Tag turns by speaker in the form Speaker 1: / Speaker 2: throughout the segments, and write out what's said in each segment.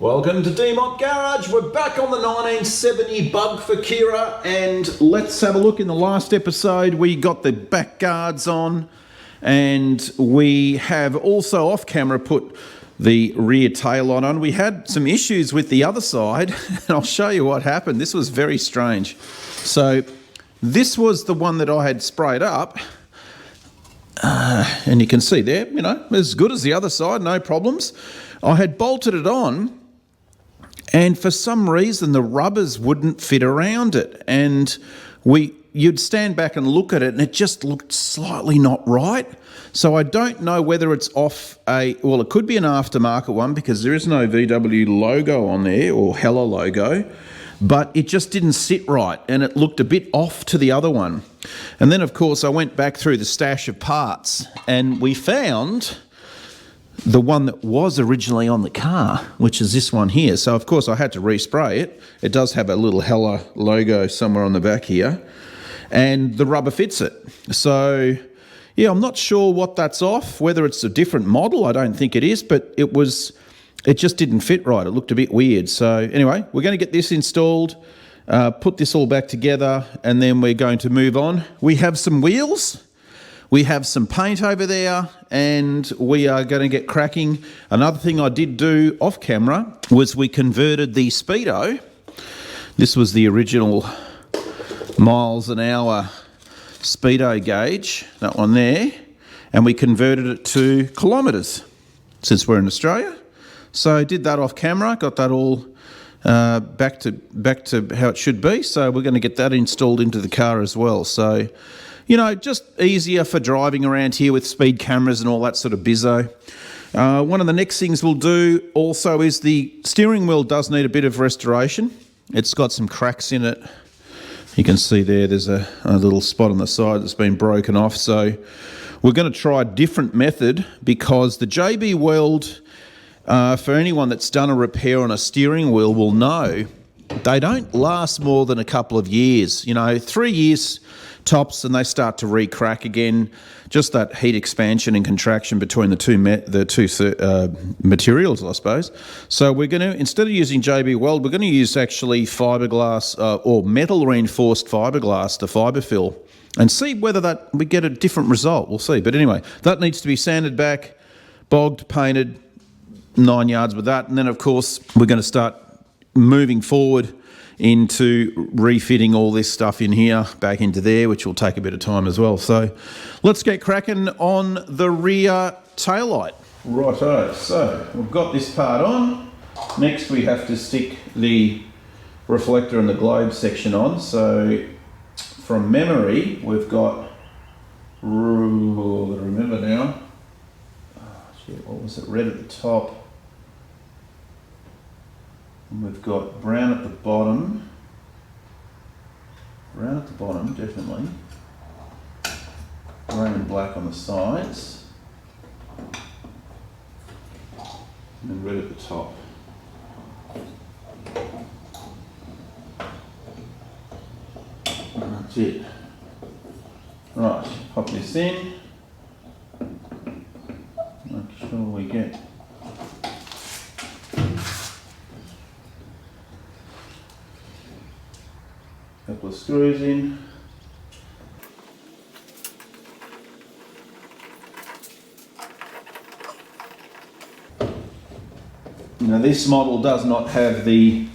Speaker 1: Welcome to DMOT Garage. We're back on the 1970 bug for Kiera, and let's have a look. In the last episode we got the back guards on, and we have also off camera put the rear tail light on. We had some issues with the other side and I'll show you what happened. This was very strange. So this was the one that I had sprayed up, and you can see there, you know, as good as the other side, no problems. I had bolted it on, and for some reason the rubbers wouldn't fit around it, and you'd stand back and look at it and it just looked slightly not right. So I don't know whether it's off well, it could be an aftermarket one because there is no VW logo on there or Hella logo, but it just didn't sit right and it looked a bit off to the other one. And then of course I went back through the stash of parts and we found the one that was originally on the car, which is this one here. So of course I had to respray it. It does have a little Hella logo somewhere on the back here, and the rubber fits it. So yeah, I'm not sure what that's off, whether it's a different model. I don't think it is, but it just didn't fit right. It looked a bit weird. So anyway, we're going to get this installed, put this all back together, and then we're going to move on. We have some wheels. We have some paint over there, and we are going to get cracking. Another thing I did do off camera was we converted the Speedo. This was the original miles an hour Speedo gauge, that one there, and we converted it to kilometres since we're in Australia. So I did that off camera, got that all back to how it should be. So we're going to get that installed into the car as well. So, you know, just easier for driving around here with speed cameras and all that sort of bizzo. One of the next things we'll do also is the steering wheel does need a bit of restoration. It's got some cracks in it. You can see there's a little spot on the side that's been broken off. So we're going to try a different method because the JB Weld, for anyone that's done a repair on a steering wheel will know, they don't last more than a couple of years. You know, 3 years tops, and they start to re-crack again. Just that heat expansion and contraction between the two materials, I suppose. So we're going to, instead of using JB Weld, we're going to use actually fiberglass or metal reinforced fiberglass to fiberfill, and see whether we get a different result. We'll see. But anyway, that needs to be sanded back, bogged, painted, 9 yards with that, and then of course we're going to start moving forward into refitting all this stuff in here back into there, which will take a bit of time as well. So let's get cracking on the rear taillight. Righto, so we've got this part on. Next we have to stick the reflector and the globe section on. So from memory we've got, remember now, what was it, red at the top. And we've got brown at the bottom. Brown at the bottom, definitely. Grey and black on the sides. And then red at the top. And that's it. Right, pop this in. Make sure we get a couple of screws in. Now this model does not have the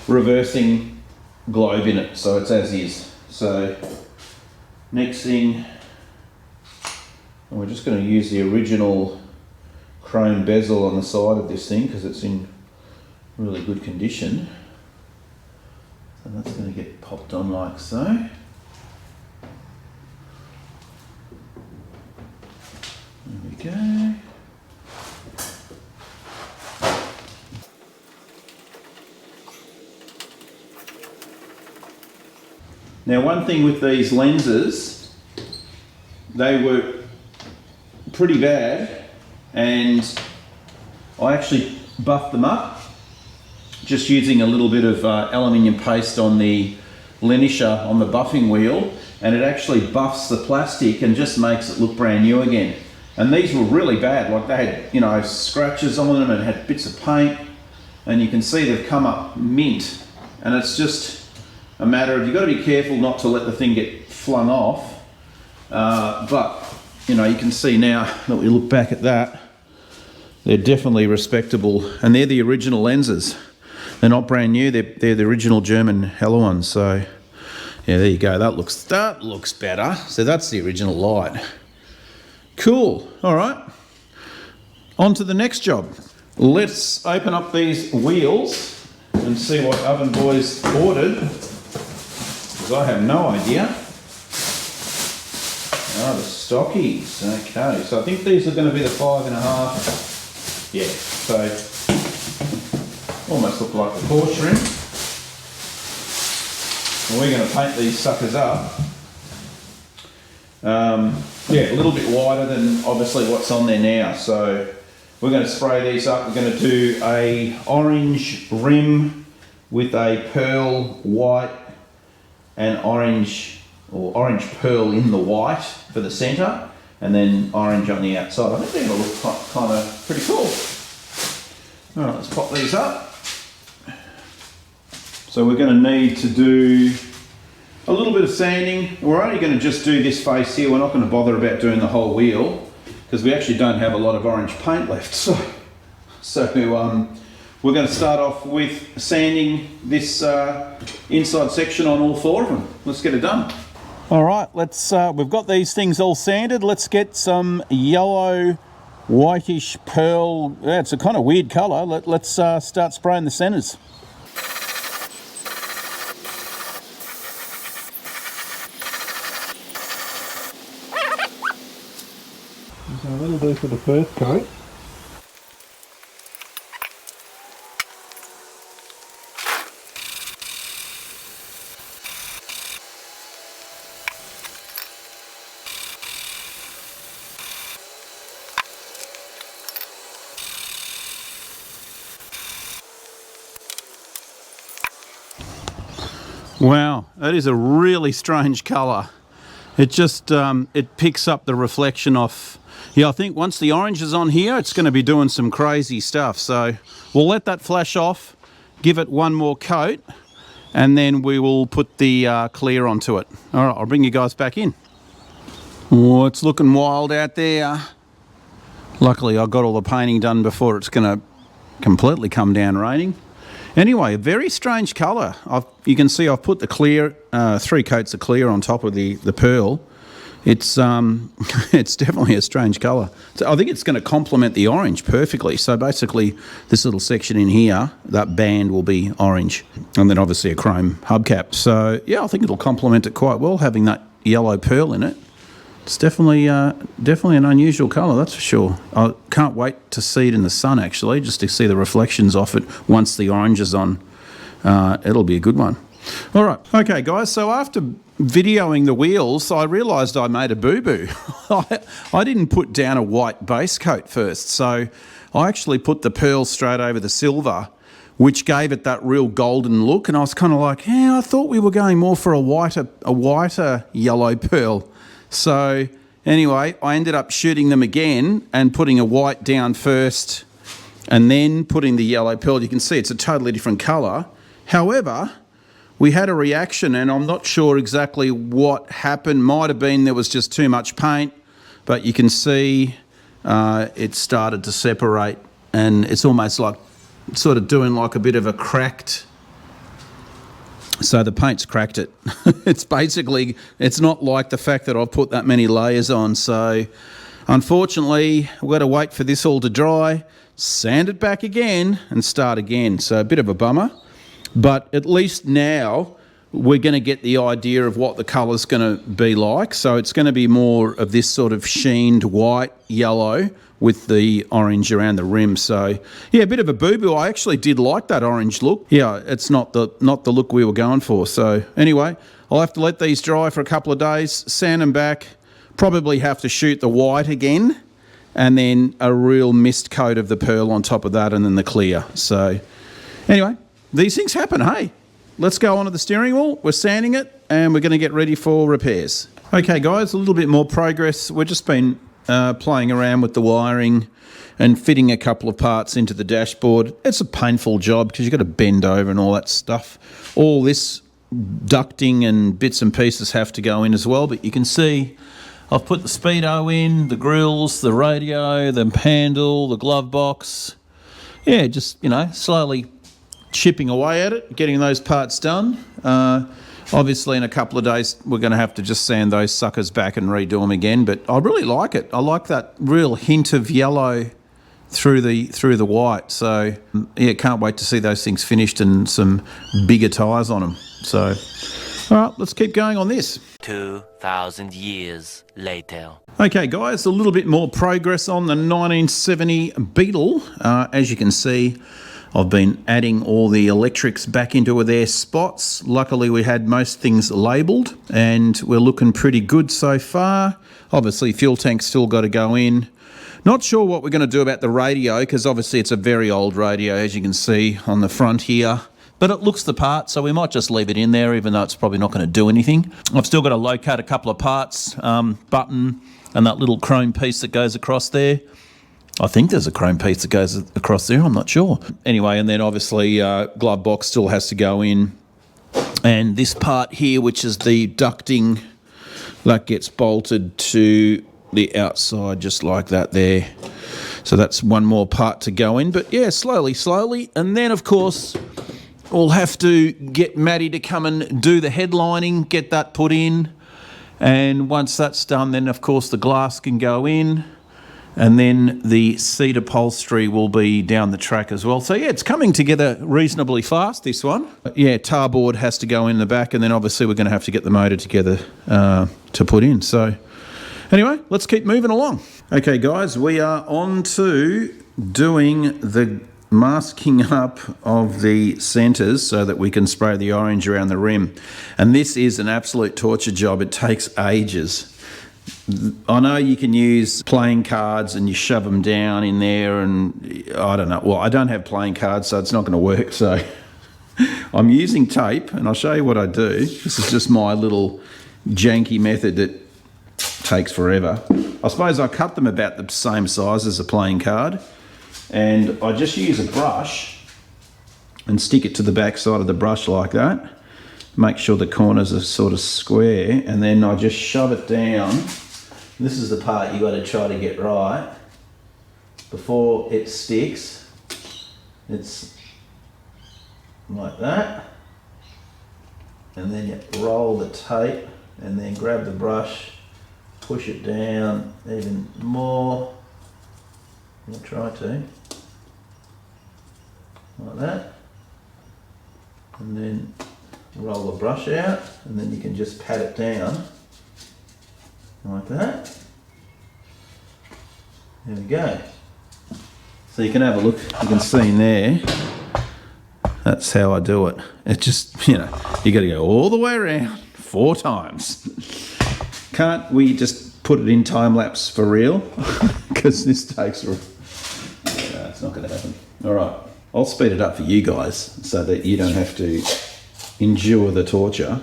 Speaker 1: reversing globe in it, so it's as is. So next thing, and we're just going to use the original chrome bezel on the side of this thing because it's in really good condition. So that's going to get popped on like so. There we go. Now one thing with these lenses, they were pretty bad, and I actually buffed them up just using a little bit of aluminium paste on the linisher on the buffing wheel, and it actually buffs the plastic and just makes it look brand new again. And these were really bad, like they had, you know, scratches on them and had bits of paint, and you can see they've come up mint, and it's just a matter of, you've got to be careful not to let the thing get flung off, but you know, you can see now that we look back at that, they're definitely respectable, and they're the original lenses. They're not brand new, they're the original German Heller ones. So yeah, there you go, that looks better. So that's the original light. Cool. All right, on to the next job. Let's open up these wheels and see what Oven Boys ordered, because I have no idea. Oh, the stockies. Okay, so I think these are going to be the 5.5. Yeah, so almost look like the Porsche rim. And we're going to paint these suckers up. Yeah, a little bit wider than obviously what's on there now. So we're going to spray these up. We're going to do a orange rim with a pearl white and orange, or orange pearl in the white for the centre, and then orange on the outside. I think they're going to look kind of pretty cool. All right, let's pop these up. So we're going to need to do a little bit of sanding. We're only going to just do this face here. We're not going to bother about doing the whole wheel, because we actually don't have a lot of orange paint left. So we're going to start off with sanding this inside section on all 4 of them. Let's get it done. All right, let's. We've got these things all sanded. Let's get some yellow, whitish pearl. Yeah, it's a kind of weird colour. Let's start spraying the centres.
Speaker 2: So that'll do for the first coat.
Speaker 1: Wow, that is a really strange colour. It just, it picks up the reflection off. Yeah, I think once the orange is on here, it's going to be doing some crazy stuff. So we'll let that flash off, give it one more coat, and then we will put the clear onto it. All right, I'll bring you guys back in. Oh, it's looking wild out there. Luckily, I got all the painting done before it's going to completely come down raining. Anyway, a very strange colour. You can see I've put the clear, 3 coats of clear on top of the pearl. It's it's definitely a strange colour. So I think it's going to complement the orange perfectly. So basically, this little section in here, that band will be orange, and then obviously a chrome hubcap. So yeah, I think it'll complement it quite well, having that yellow pearl in it. It's definitely an unusual colour, that's for sure. I can't wait to see it in the sun, actually, just to see the reflections off it once the orange is on. It'll be a good one. All right, okay, guys, so after videoing the wheels, I realised I made a boo-boo. I didn't put down a white base coat first, so I actually put the pearl straight over the silver, which gave it that real golden look, and I was kind of like, yeah, I thought we were going more for a whiter yellow pearl. So anyway, I ended up shooting them again and putting a white down first and then putting the yellow pearl. You can see it's a totally different colour. However, we had a reaction, and I'm not sure exactly what happened. Might have been there was just too much paint, but you can see it started to separate, and it's almost like sort of doing like a bit of a cracked. So the paint's cracked it. It's basically, it's not like the fact that I've put that many layers on. So unfortunately, we've got to wait for this all to dry, sand it back again and start again. So a bit of a bummer, but at least now we're going to get the idea of what the colour's going to be like. So it's going to be more of this sort of sheened white, yellow with the orange around the rim. So yeah, a bit of a boo-boo. I actually did like that orange look. Yeah, it's not the look we were going for. So anyway, I'll have to let these dry for a couple of days, sand them back, probably have to shoot the white again, and then a real mist coat of the pearl on top of that, and then the clear. So anyway, these things happen, hey? Let's go onto the steering wheel. We're sanding it, and we're going to get ready for repairs. Okay, guys, a little bit more progress. We've just been playing around with the wiring and fitting a couple of parts into the dashboard. It's a painful job because you've got to bend over and all that stuff. All this ducting and bits and pieces have to go in as well, but you can see I've put the Speedo in, the grills, the radio, the handle, the glove box. Yeah, just, you know, slowly chipping away at it, getting those parts done. Obviously, in a couple of days, we're going to have to just sand those suckers back and redo them again, but I really like it. I like that real hint of yellow through the white. So, yeah, can't wait to see those things finished and some bigger tyres on them. So, all right, let's keep going on this.
Speaker 3: 2,000 years later.
Speaker 1: Okay, guys, a little bit more progress on the 1970 Beetle. As you can see, I've been adding all the electrics back into their spots. Luckily, we had most things labelled, and we're looking pretty good so far. Obviously, fuel tank's still got to go in. Not sure what we're going to do about the radio, because obviously it's a very old radio, as you can see on the front here. But it looks the part, so we might just leave it in there, even though it's probably not going to do anything. I've still got to locate a couple of parts, button and that little chrome piece that goes across there. I think there's a chrome piece that goes across there, I'm not sure. Anyway, and then obviously glove box still has to go in. And this part here, which is the ducting, that gets bolted to the outside just like that there. So that's one more part to go in. But yeah, slowly. And then, of course, we'll have to get Maddie to come and do the headlining, get that put in. And once that's done, then, of course, the glass can go in. And then the seat upholstery will be down the track as well. So, yeah, it's coming together reasonably fast, this one. Yeah, tarboard has to go in the back, and then obviously we're going to have to get the motor together to put in. So, anyway, let's keep moving along. Okay, guys, we are on to doing the masking up of the centres so that we can spray the orange around the rim. And this is an absolute torture job. It takes ages. I know you can use playing cards and you shove them down in there, and I don't know. Well, I don't have playing cards, so it's not going to work. So I'm using tape, and I'll show you what I do. This is just my little janky method that takes forever. I suppose I cut them about the same size as a playing card, and I just use a brush and stick it to the back side of the brush like that. Make sure the corners are sort of square, and then I just shove it down. This is the part you got to try to get right before it sticks. It's like that, and then you roll the tape and then grab the brush, push it down even more. I'll try to, like that, and then roll the brush out, and then you can just pat it down like that. There we go. So you can have a look, you can see in there, that's how I do it. It just, you know, you got to go all the way around 4 times. Can't we just put it in time lapse for real? Because this takes, it's not going to happen. All right, I'll speed it up for you guys so that you don't have to endure the torture.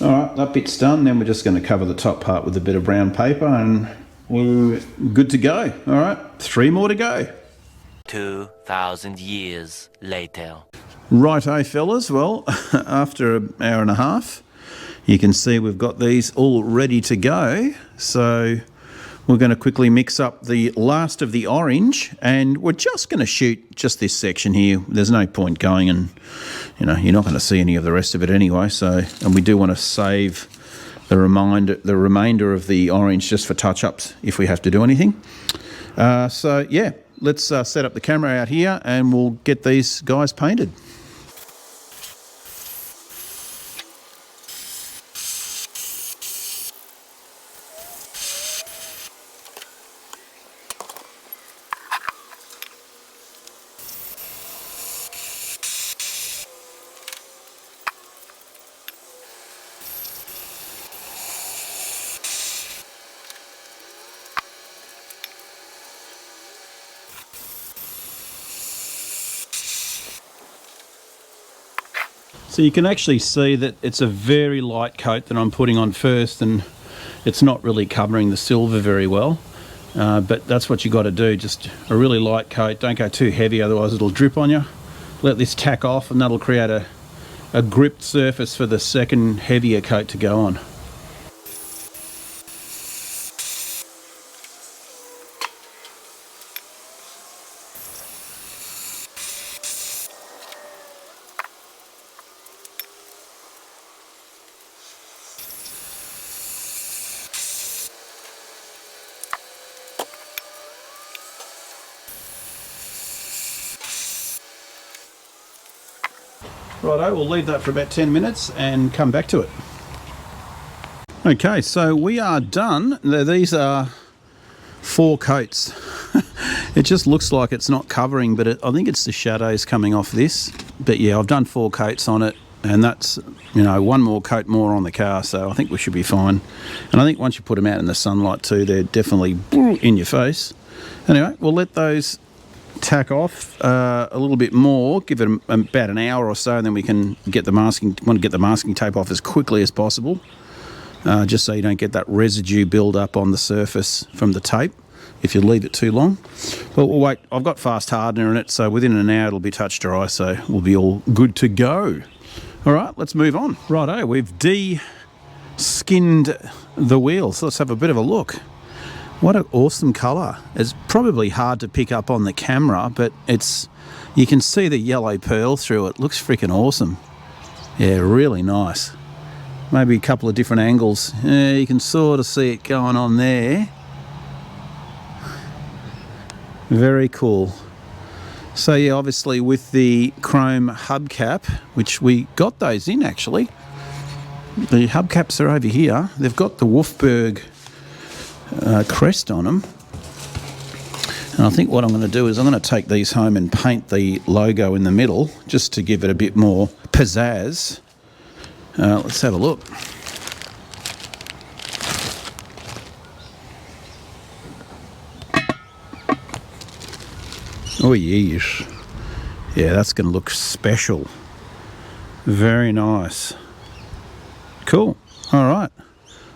Speaker 1: All right, that bit's done. Then we're just going to cover the top part with a bit of brown paper and we're good to go. All right, 3 more to go.
Speaker 3: 2,000 years later.
Speaker 1: Righto, fellas. Well, after an hour and a half, you can see we've got these all ready to go. So we're going to quickly mix up the last of the orange, and we're just going to shoot just this section here. There's no point going and, you know, you're not going to see any of the rest of it anyway. So, and we do want to save the remainder of the orange just for touch-ups if we have to do anything. So yeah, let's set up the camera out here and we'll get these guys painted. So you can actually see that it's a very light coat that I'm putting on first, and it's not really covering the silver very well. But that's what you got to do, just a really light coat. Don't go too heavy, otherwise it'll drip on you. Let this tack off and that'll create a gripped surface for the second heavier coat to go on. Righto, we'll leave that for about 10 minutes and come back to it. Okay, so we are done. These are 4 coats. It just looks like it's not covering, but I think it's the shadows coming off this. But yeah, I've done 4 coats on it, and that's, you know, 1 more coat more on the car, so I think we should be fine. And I think once you put them out in the sunlight too, they're definitely in your face. Anyway, we'll let those tack off a little bit more, give it about an hour or so, and then we can get the masking. Want to get the masking tape off as quickly as possible, just so you don't get that residue build up on the surface from the tape if you leave it too long. But we'll wait. I've got fast hardener in it, so within an hour it'll be touch dry, so we'll be all good to go. All right, let's move on. Righto, we've de-skinned the wheel, so let's have a bit of a look. What an awesome colour. It's probably hard to pick up on the camera, but you can see the yellow pearl through it. Looks freaking awesome. Yeah, really nice. Maybe a couple of different angles. Yeah, you can sort of see it going on there. Very cool. So yeah, obviously with the chrome hubcap, which we got those in actually. The hubcaps are over here. They've got the Wolfberg crest on them, and I think what I'm going to do is I'm going to take these home and paint the logo in the middle just to give it a bit more pizzazz. Let's have a look. Oh yes, yeah, that's going to look special. Very nice. Cool. All right,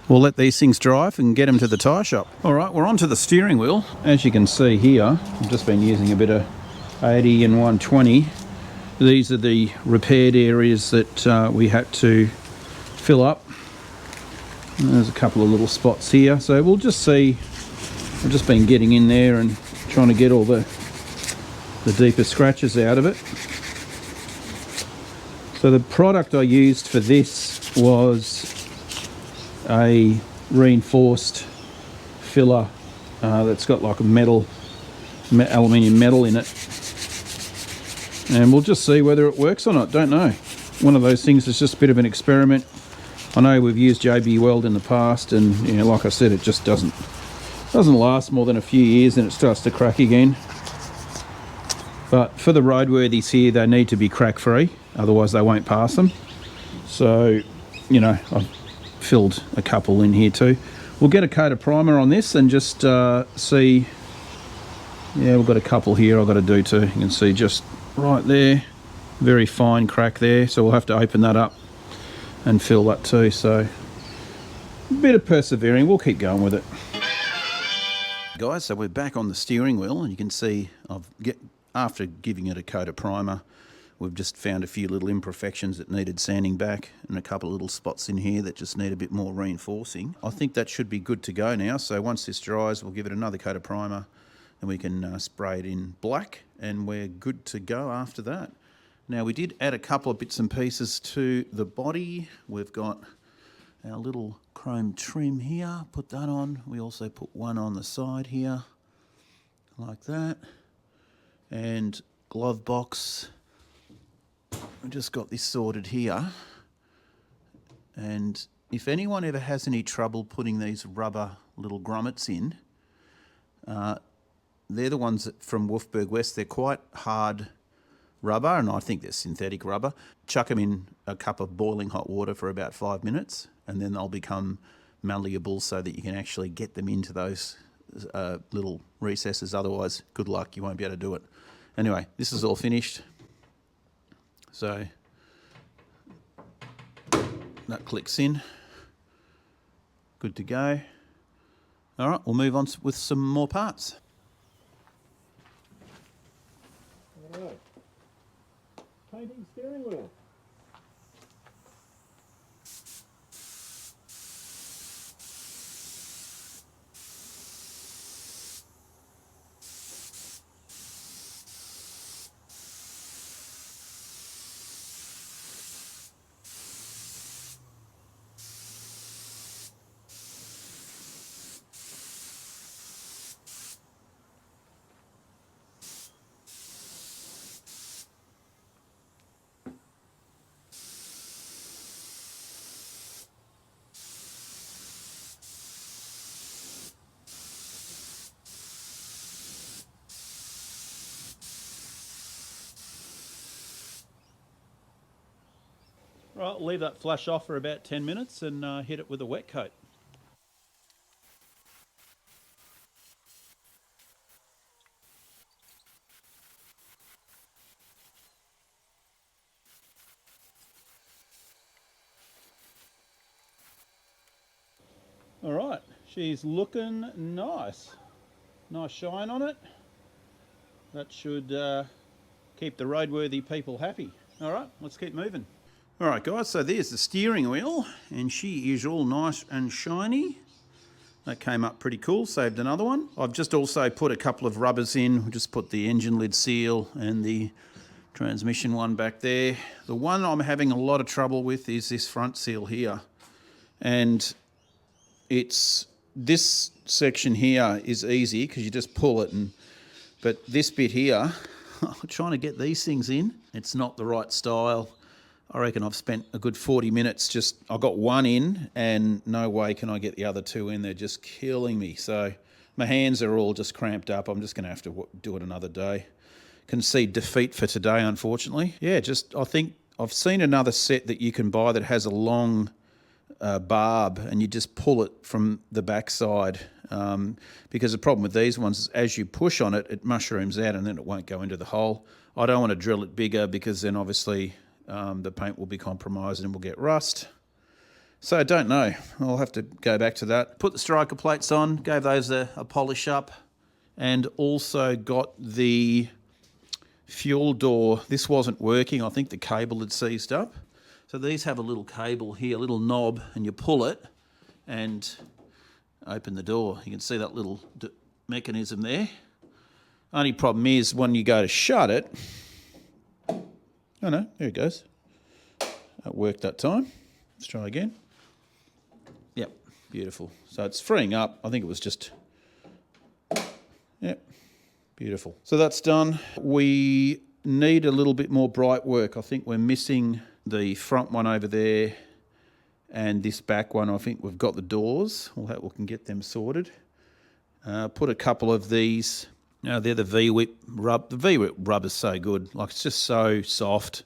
Speaker 1: we'll let these things dry and get them to the tyre shop. All right, we're onto the steering wheel. As you can see here, I've just been using a bit of 80 and 120. These are the repaired areas that we had to fill up. And there's a couple of little spots here. So we'll just see. I've just been getting in there and trying to get all the deeper scratches out of it. So the product I used for this was a reinforced filler that's got like a aluminium metal in it, and we'll just see whether it works or not. Don't know. One of those things is just a bit of an experiment. I know we've used JB Weld in the past, and you know, like I said, it just doesn't last more than a few years and it starts to crack again. But for the roadworthies here, they need to be crack free, otherwise they won't pass them. So, you know, I've filled a couple in here too. We'll get a coat of primer on this and just see. Yeah, we've got a couple here I've got to do too. You can see just right there, very fine crack there, so we'll have to open that up and fill that too. So a bit of persevering, we'll keep going with it. Guys, so we're back on the steering wheel, and you can see after giving it a coat of primer, we've just found a few little imperfections that needed sanding back and a couple of little spots in here that just need a bit more reinforcing. I think that should be good to go now. So once this dries, we'll give it another coat of primer and we can spray it in black and we're good to go after that. Now we did add a couple of bits and pieces to the body. We've got our little chrome trim here, put that on. We also put one on the side here, like that. And glove box, we just got this sorted here. And if anyone ever has any trouble putting these rubber little grommets in, they're the ones from Wolfberg West. They're quite hard rubber, and I think they're synthetic rubber. Chuck them in a cup of boiling hot water for about 5 minutes, and then they'll become malleable so that you can actually get them into those little recesses. Otherwise, good luck, you won't be able to do it. Anyway, this is all finished. So that clicks in. Good to go. All right, we'll move on with some more parts.
Speaker 2: Alright. Painting steering wheel.
Speaker 1: Right, leave that flush off for about 10 minutes and hit it with a wet coat. All right, she's looking nice. Nice shine on it. That should keep the roadworthy people happy. All right, let's keep moving. All right, guys, so there's the steering wheel, and she is all nice and shiny. That came up pretty cool, saved another one. I've just also put a couple of rubbers in. Just put the engine lid seal and the transmission one back there. The one I'm having a lot of trouble with is this front seal here. And it's this section here is easy because you just pull it, but this bit here, trying to get these things in, it's not the right style. I reckon I've spent a good 40 minutes I got one in and no way can I get the other two in. They're just killing me. So my hands are all just cramped up. I'm just going to have to do it another day. Concede defeat for today, unfortunately. Yeah, I think I've seen another set that you can buy that has a long barb and you just pull it from the backside. Because the problem with these ones is as you push on it, it mushrooms out and then it won't go into the hole. I don't want to drill it bigger because then obviously the paint will be compromised and we'll get rust. So I don't know. I'll have to go back to that. Put the striker plates on, gave those a polish up, and also got the fuel door. This wasn't working. I think the cable had seized up. So these have a little cable here, a little knob, and you pull it and open the door. You can see that little mechanism there. Only problem is when you go to shut it, oh no, there it goes. That worked that time. Let's try again. Yep, beautiful. So it's freeing up. I think it was just, yep, beautiful. So that's done. We need a little bit more bright work. I think we're missing the front one over there and this back one. I think we've got the doors. We can get them sorted. Put a couple of these. They're the V-Whip rub. The V-Whip rub is so good. Like, it's just so soft.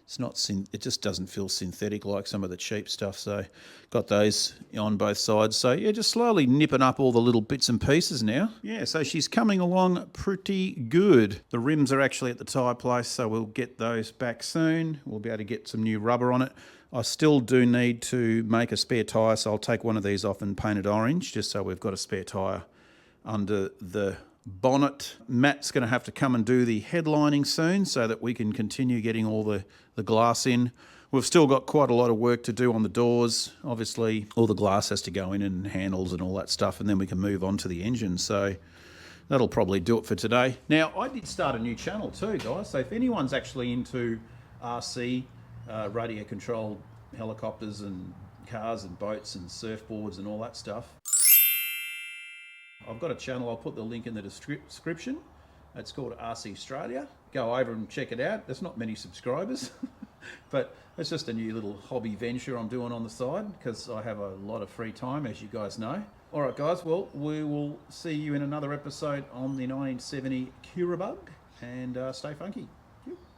Speaker 1: It's not it just doesn't feel synthetic like some of the cheap stuff. So got those on both sides. So yeah, just slowly nipping up all the little bits and pieces now. Yeah, so she's coming along pretty good. The rims are actually at the tyre place, so we'll get those back soon. We'll be able to get some new rubber on it. I still do need to make a spare tyre, so I'll take one of these off and paint it orange just so we've got a spare tyre under the bonnet. Matt's going to have to come and do the headlining soon so that we can continue getting all the glass in. We've still got quite a lot of work to do on the doors. Obviously, all the glass has to go in and handles and all that stuff, and then we can move on to the engine. So that'll probably do it for today. Now, I did start a new channel too, guys. So if anyone's actually into RC, radio-controlled helicopters and cars and boats and surfboards and all that stuff, I've got a channel. I'll put the link in the description. It's called RC Australia. Go over and check it out. There's not many subscribers, but it's just a new little hobby venture I'm doing on the side because I have a lot of free time, as you guys know. All right, guys. Well, we will see you in another episode on the 1970 Kiera bug, and stay funky.